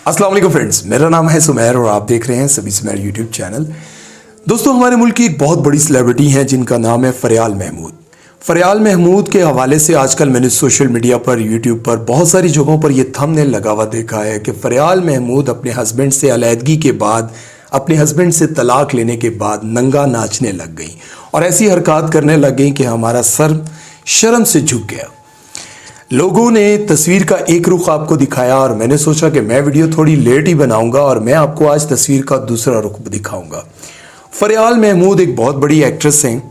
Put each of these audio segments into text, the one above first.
अस्सलाम वालेकुम फ्रेंड्स, मेरा नाम है सुमेर और आप देख रहे हैं सभी सुमेर यूट्यूब चैनल। दोस्तों, हमारे मुल्क की एक बहुत बड़ी सेलिब्रिटी हैं जिनका नाम है फरियाल महमूद। फरियाल महमूद के हवाले से आजकल मैंने सोशल मीडिया पर, यूट्यूब पर बहुत सारी जगहों पर यह थंबनेल लगा हुआ देखा है कि फरियाल महमूद अपने हस्बैंड से अलहदगी के बाद, अपने हस्बैंड से तलाक लेने के बाद नंगा नाचने लग गई और ऐसी हरकत करने लग गई कि हमारा सर शर्म से झुक गया। लोगों ने तस्वीर का एक रुख आपको दिखाया और मैंने सोचा कि मैं वीडियो थोड़ी लेट ही बनाऊंगा और मैं आपको आज तस्वीर का दूसरा रुख दिखाऊंगा। फरियाल महमूद एक बहुत बड़ी एक्ट्रेस हैं,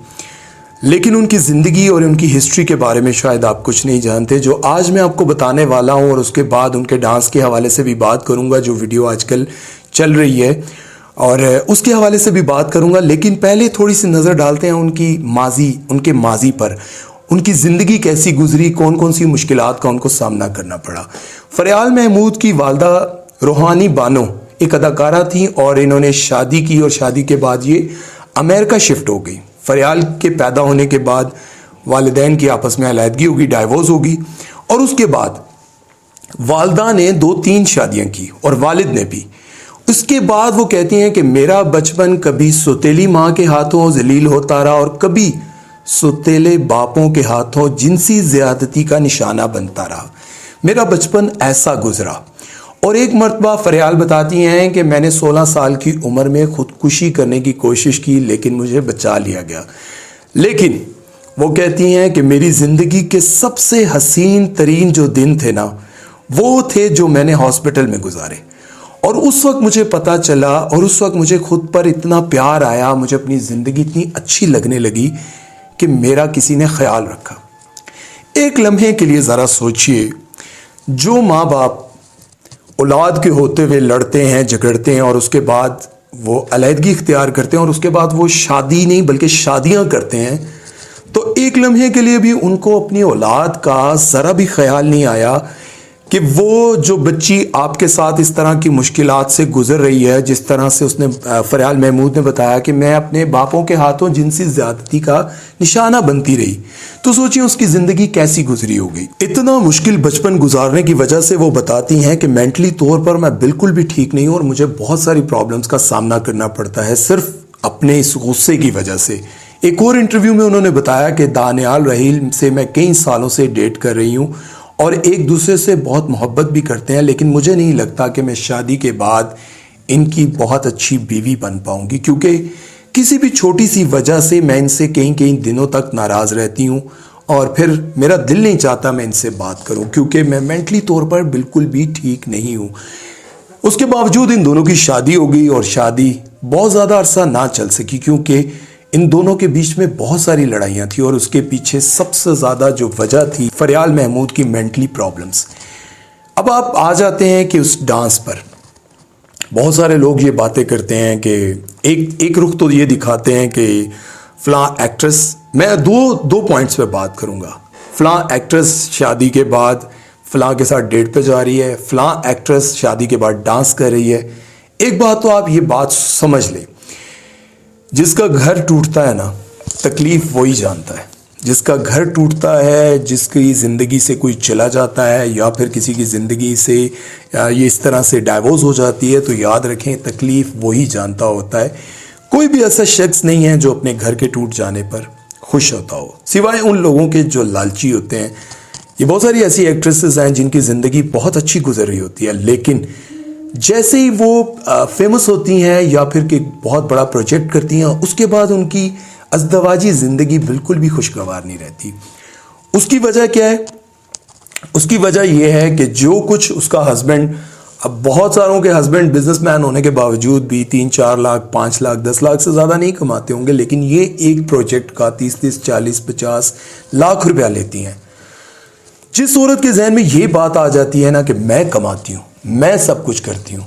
लेकिन उनकी ज़िंदगी और उनकी हिस्ट्री के बारे में शायद आप कुछ नहीं जानते, जो आज मैं आपको बताने वाला हूं। और उसके बाद उनके डांस के हवाले से भी बात करूंगा, जो वीडियो आजकल चल रही है, और उसके हवाले से भी बात करूंगा। लेकिन पहले थोड़ी सी नज़र डालते हैं उनके माजी पर। उनकी ज़िंदगी कैसी गुजरी, कौन कौन सी मुश्किलात का उनको सामना करना पड़ा। फरियाल महमूद की वालदा रूहानी बानो एक अदाकारा थी और इन्होंने शादी की और शादी के बाद ये अमेरिका शिफ्ट हो गई। फरियाल के पैदा होने के बाद वालिदैन की आपस में अलहदगी होगी, डाइवोर्स होगी, और उसके बाद वालदा ने 2-3 शादियां की और वालिद ने भी। उसके बाद वो कहती हैं कि मेरा बचपन कभी सौतेली माँ के हाथों जलील होता रहा और कभी सौतेले बापों के हाथों जिनसी ज्यादती का निशाना बनता रहा। मेरा बचपन ऐसा गुजरा। और एक मर्तबा फरियाल बताती हैं कि मैंने 16 साल की उम्र में खुदकुशी करने की कोशिश की, लेकिन मुझे बचा लिया गया। लेकिन वो कहती हैं कि मेरी ज़िंदगी के सबसे हसीन तरीन जो दिन थे ना, वो थे जो मैंने हॉस्पिटल में गुजारे। और उस वक्त मुझे पता चला और उस वक्त मुझे खुद पर इतना प्यार आया, मुझे अपनी ज़िंदगी इतनी अच्छी लगने लगी कि मेरा किसी ने ख्याल रखा। एक लम्हे के लिए ज़रा सोचिए, जो माँ बाप औलाद के होते हुए लड़ते हैं, झगड़ते हैं और उसके बाद वो अलहदगी इख्तियार करते हैं और उसके बाद वो शादी नहीं बल्कि शादियां करते हैं, तो एक लम्हे के लिए भी उनको अपनी औलाद का ज़रा भी ख्याल नहीं आया कि वो जो बच्ची आपके साथ इस तरह की मुश्किलात से गुजर रही है, जिस तरह से उसने फरियाल महमूद ने बताया कि मैं अपने बापों के हाथों जिनसी ज्यादती का निशाना बनती रही, तो सोचिए उसकी ज़िंदगी कैसी गुजरी होगी। इतना मुश्किल बचपन गुजारने की वजह से वो बताती हैं कि मेंटली तौर पर मैं बिल्कुल भी ठीक नहीं हूँ और मुझे बहुत सारी प्रॉब्लम्स का सामना करना पड़ता है सिर्फ अपने इस गुस्से की वजह से। एक और इंटरव्यू में उन्होंने बताया कि दानियाल रहील से मैं कई सालों से डेट कर रही हूँ और एक दूसरे से बहुत मोहब्बत भी करते हैं, लेकिन मुझे नहीं लगता कि मैं शादी के बाद इनकी बहुत अच्छी बीवी बन पाऊंगी, क्योंकि किसी भी छोटी सी वजह से मैं इनसे कई दिनों तक नाराज़ रहती हूँ और फिर मेरा दिल नहीं चाहता मैं इनसे बात करूँ, क्योंकि मैं मेंटली तौर पर बिल्कुल भी ठीक नहीं हूँ। उसके बावजूद इन दोनों की शादी हो गई और शादी बहुत ज़्यादा अरसा ना चल सकी, क्योंकि इन दोनों के बीच में बहुत सारी लड़ाइयाँ थी और उसके पीछे सबसे ज़्यादा जो वजह थी फरियाल महमूद की मेंटली प्रॉब्लम्स। अब आप आ जाते हैं कि उस डांस पर बहुत सारे लोग ये बातें करते हैं कि एक रुख तो ये दिखाते हैं कि फ़लाँ एक्ट्रेस, मैं दो पॉइंट्स पे बात करूँगा। फ़लाँ एक्ट्रेस शादी के बाद फ़लाँ के साथ डेट पे जा रही है, फ़लाँ एक्ट्रेस शादी के बाद डांस कर रही है। एक बात तो आप ये बात समझ लें, जिसका घर टूटता है ना, तकलीफ़ वही जानता है। जिसका घर टूटता है, जिसकी ज़िंदगी से कोई चला जाता है या फिर किसी की ज़िंदगी से ये इस तरह से डाइवोर्स हो जाती है, तो याद रखें तकलीफ़ वही जानता होता है। कोई भी ऐसा शख्स नहीं है जो अपने घर के टूट जाने पर खुश होता हो, सिवाय उन लोगों के जो लालची होते हैं। ये बहुत सारी ऐसी एक्ट्रेसेस हैं जिनकी ज़िंदगी बहुत अच्छी गुजर रही होती है, लेकिन जैसे ही वो फेमस होती हैं या फिर कि बहुत बड़ा प्रोजेक्ट करती हैं, उसके बाद उनकी अज़दवाजी ज़िंदगी बिल्कुल भी खुशगवार नहीं रहती। उसकी वजह क्या है? उसकी वजह यह है कि जो कुछ उसका हस्बैंड, अब बहुत सारों के हस्बैंड बिजनेसमैन होने के बावजूद भी 3-4 लाख, 5 लाख, 10 लाख से ज़्यादा नहीं कमाते होंगे, लेकिन ये एक प्रोजेक्ट का 30-30, 40-50 लाख रुपया लेती हैं। जिस औरत के जहन में ये बात आ जाती है ना कि मैं कमाती हूँ, मैं सब कुछ करती हूँ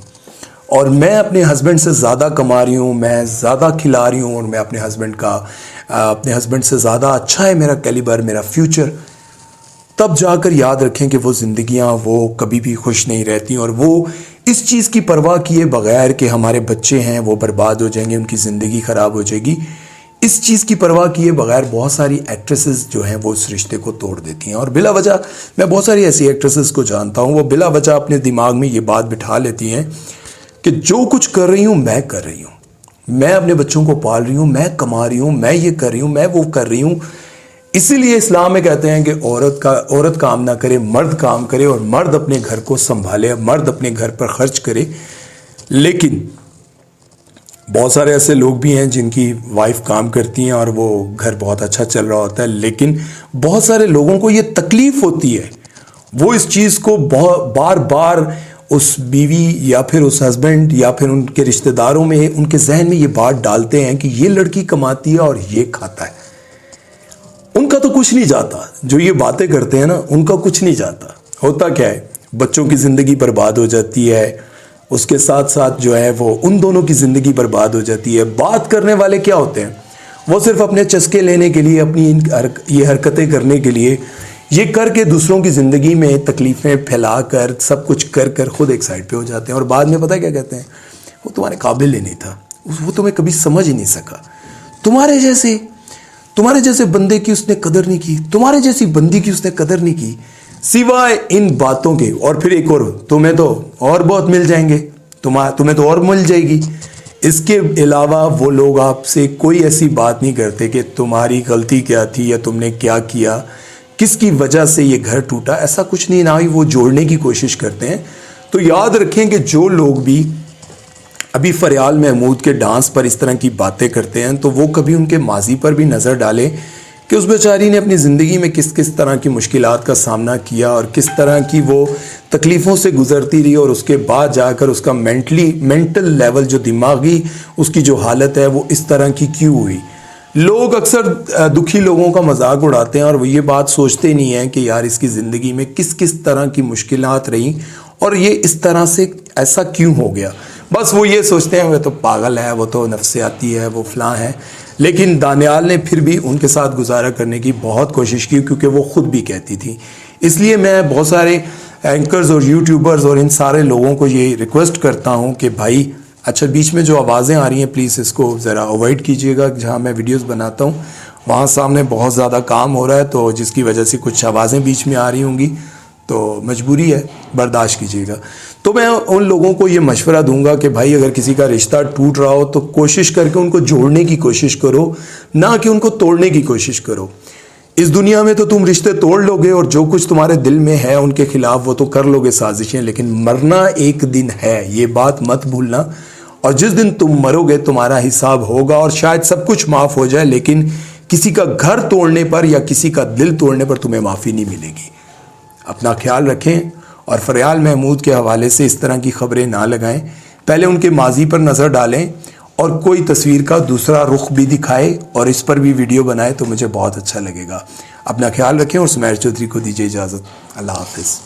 और मैं अपने हस्बैंड से ज़्यादा कमा रही हूँ, मैं ज़्यादा खिला रही हूँ और मैं अपने हस्बैंड से ज़्यादा अच्छा है मेरा कैलिबर, मेरा फ्यूचर, तब जाकर याद रखें कि वो ज़िंदगियाँ वो कभी भी खुश नहीं रहती और वो इस चीज़ की परवाह किए बगैर कि हमारे बच्चे हैं वो बर्बाद हो जाएंगे, उनकी ज़िंदगी ख़राब हो जाएगी, اس چیز کی پرواہ کیے بغیر بہت ساری ایکٹریسز جو ہیں وہ اس رشتے کو توڑ دیتی ہیں، اور بلا وجہ میں بہت ساری ایسی ایکٹریسز کو جانتا ہوں، وہ بلا وجہ اپنے دماغ میں یہ بات بٹھا لیتی ہیں کہ جو کچھ کر رہی ہوں میں کر رہی ہوں، میں اپنے بچوں کو پال رہی ہوں، میں کما رہی ہوں، میں یہ کر رہی ہوں، میں وہ کر رہی ہوں۔ اسی لیے اسلام میں کہتے ہیں کہ عورت کام نہ کرے، مرد کام کرے، اور مرد اپنے گھر کو سنبھالے، مرد اپنے گھر پر خرچ کرے۔ لیکن بہت سارے ایسے لوگ بھی ہیں جن کی وائف کام کرتی ہیں اور وہ گھر بہت اچھا چل رہا ہوتا ہے، لیکن بہت سارے لوگوں کو یہ تکلیف ہوتی ہے، وہ اس چیز کو بار بار اس بیوی یا پھر اس ہسبینڈ یا پھر ان کے رشتہ داروں میں، ان کے ذہن میں یہ بات ڈالتے ہیں کہ یہ لڑکی کماتی ہے اور یہ کھاتا ہے۔ ان کا تو کچھ نہیں جاتا، جو یہ باتیں کرتے ہیں نا ان کا کچھ نہیں جاتا۔ ہوتا کیا ہے، بچوں کی زندگی برباد ہو جاتی ہے، اس کے ساتھ ساتھ جو ہے وہ ان دونوں کی زندگی برباد ہو جاتی ہے۔ بات کرنے والے کیا ہوتے ہیں، وہ صرف اپنے چسکے لینے کے لیے، اپنی یہ حرکتیں کرنے کے لیے، یہ کر کے دوسروں کی زندگی میں تکلیفیں پھیلا کر سب کچھ کر خود ایک سائڈ پہ ہو جاتے ہیں، اور بعد میں پتہ کیا کہتے ہیں، وہ تمہارے قابل ہی نہیں تھا، وہ تمہیں کبھی سمجھ ہی نہیں سکا، تمہارے جیسے بندے کی اس نے قدر نہیں کی، تمہارے جیسی بندی کی اس نے قدر نہیں کی، سوائے ان باتوں کے۔ اور پھر ایک اور، تمہیں تو اور بہت مل جائیں گے، تمہیں تو اور مل جائے گی۔ اس کے علاوہ وہ لوگ آپ سے کوئی ایسی بات نہیں کرتے کہ تمہاری غلطی کیا تھی یا تم نے کیا کیا، کس کی وجہ سے یہ گھر ٹوٹا، ایسا کچھ نہیں، نہ ہی وہ جوڑنے کی کوشش کرتے ہیں۔ تو یاد رکھیں کہ جو لوگ بھی ابھی فریال محمود کے ڈانس پر اس طرح کی باتیں کرتے ہیں تو وہ کبھی ان کے ماضی پر بھی نظر ڈالیں کہ اس بیچاری نے اپنی زندگی میں کس کس طرح کی مشکلات کا سامنا کیا اور کس طرح کی وہ تکلیفوں سے گزرتی رہی، اور اس کے بعد جا کر اس کا مینٹل لیول، جو دماغی اس کی جو حالت ہے، وہ اس طرح کی کیوں ہوئی۔ لوگ اکثر دکھی لوگوں کا مذاق اڑاتے ہیں اور وہ یہ بات سوچتے نہیں ہیں کہ یار اس کی زندگی میں کس کس طرح کی مشکلات رہیں اور یہ اس طرح سے ایسا کیوں ہو گیا۔ بس وہ یہ سوچتے ہیں وہ تو پاگل ہے، وہ تو نفسیاتی ہے، وہ فلاں ہے۔ لیکن دانیال نے پھر بھی ان کے ساتھ گزارا کرنے کی بہت کوشش کی، کیونکہ وہ خود بھی کہتی تھی۔ اس لیے میں بہت سارے اینکرز اور یوٹیوبرز اور ان سارے لوگوں کو یہ ریکویسٹ کرتا ہوں کہ بھائی اچھا بیچ میں جو آوازیں آ رہی ہیں پلیز اس کو ذرا اوائڈ کیجیے گا، جہاں میں ویڈیوز بناتا ہوں وہاں سامنے بہت زیادہ کام ہو رہا ہے، تو جس کی وجہ سے کچھ آوازیں بیچ میں آ رہی ہوں گی، تو مجبوری ہے، برداشت کیجیے گا۔ تو میں ان لوگوں کو یہ مشورہ دوں گا کہ بھائی اگر کسی کا رشتہ ٹوٹ رہا ہو تو کوشش کر کے ان کو جوڑنے کی کوشش کرو، نہ کہ ان کو توڑنے کی کوشش کرو۔ اس دنیا میں تو تم رشتے توڑ لو گے اور جو کچھ تمہارے دل میں ہے ان کے خلاف وہ تو کر لو گے سازشیں، لیکن مرنا ایک دن ہے، یہ بات مت بھولنا۔ اور جس دن تم مرو گے تمہارا حساب ہوگا، اور شاید سب کچھ معاف ہو جائے لیکن کسی کا گھر توڑنے پر یا کسی کا دل توڑنے پر تمہیں معافی نہیں ملے گی۔ اپنا خیال رکھیں اور فریال محمود کے حوالے سے اس طرح کی خبریں نہ لگائیں، پہلے ان کے ماضی پر نظر ڈالیں اور کوئی تصویر کا دوسرا رخ بھی دکھائے اور اس پر بھی ویڈیو بنائے تو مجھے بہت اچھا لگے گا۔ اپنا خیال رکھیں اور سمیر چودھری کو دیجیے اجازت۔ اللہ حافظ۔